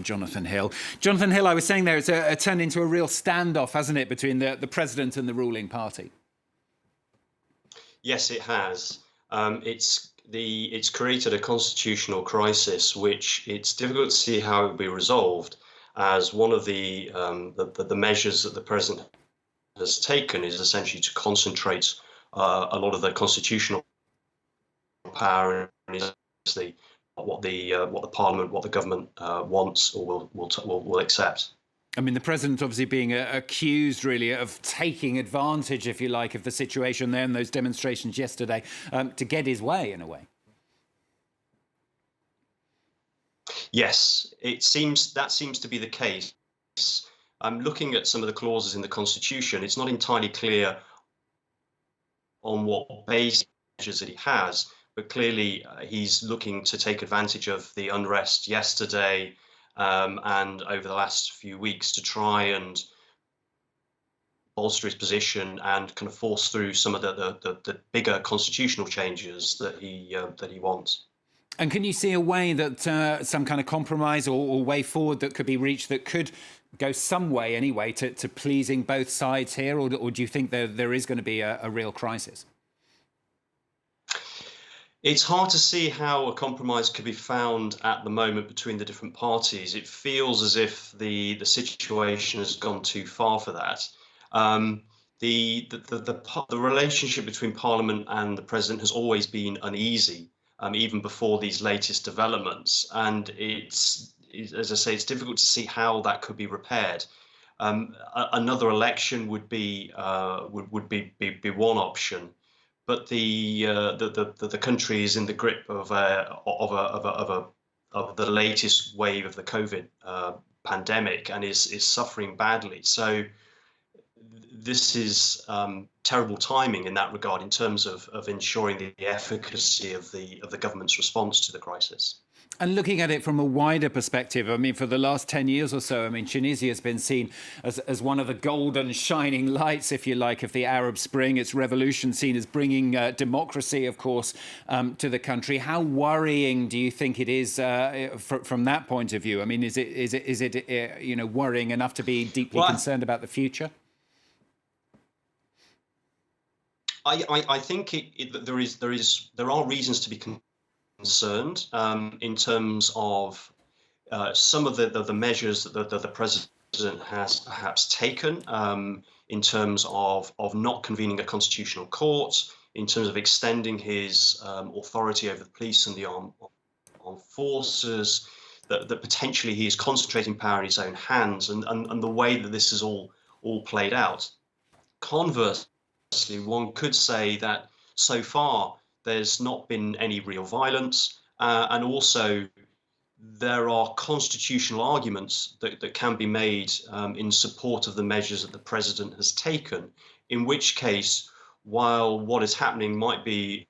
Jonathan Hill. Jonathan Hill, I was saying there, it's turned into a real standoff, hasn't it, between the president and the ruling party? Yes, it has. It's created a constitutional crisis, which it's difficult to see how it will be resolved, as one of the measures that the president has taken is essentially to concentrate a lot of the constitutional power and is what the parliament, what the government wants or will accept. I mean, the president obviously being accused, really, of taking advantage, if you like, of the situation there and those demonstrations yesterday to get his way, in a way. Yes, that seems to be the case. I'm looking at some of the clauses in the Constitution. It's not entirely clear on what basis measures that he has, but clearly he's looking to take advantage of the unrest yesterday and over the last few weeks to try and bolster his position and kind of force through some of the bigger constitutional changes that he wants. And can you see a way that some kind of compromise or way forward that could be reached that could go some way anyway to pleasing both sides here, or do you think there is going to be a real crisis? It's hard to see how a compromise could be found at the moment between the different parties. It feels as if the situation has gone too far for that. The relationship between Parliament and the President has always been uneasy, even before these latest developments. And it's, as I say, it's difficult to see how that could be repaired. Another election would be one option. But the country is in the grip of the latest wave of the COVID pandemic and is suffering badly. So this is terrible timing in that regard, in terms of ensuring the efficacy of the government's response to the crisis. And looking at it from a wider perspective, I mean, for the last 10 years or so, I mean, Tunisia has been seen as one of the golden shining lights, if you like, of the Arab Spring. Its revolution seen as bringing democracy, of course, to the country. How worrying do you think it is from that point of view? I mean, is it worrying enough to be deeply concerned about the future? I think there are reasons to be concerned in terms of some of the measures that the president has perhaps taken in terms of not convening a constitutional court, in terms of extending his authority over the police and the armed forces, that potentially he is concentrating power in his own hands, and the way that this is all played out. Conversely, one could say that so far there's not been any real violence, and also there are constitutional arguments that can be made in support of the measures that the president has taken, in which case, while what is happening might be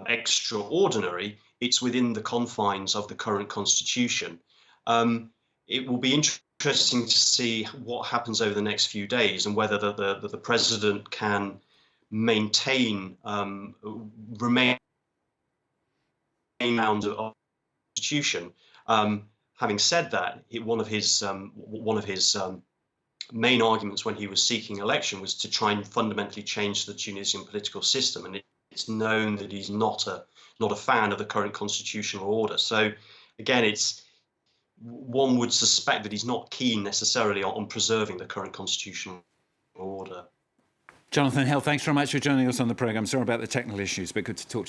extraordinary, it's within the confines of the current constitution. It will be interesting to see what happens over the next few days and whether the president can remain around the constitution. Having said that, one of his main arguments when he was seeking election was to try and fundamentally change the Tunisian political system, and it's known that he's not a fan of the current constitutional order. So again, one would suspect that he's not keen necessarily on preserving the current constitutional order. Jonathan Hill, thanks very much for joining us on the programme. Sorry about the technical issues, but good to talk to you.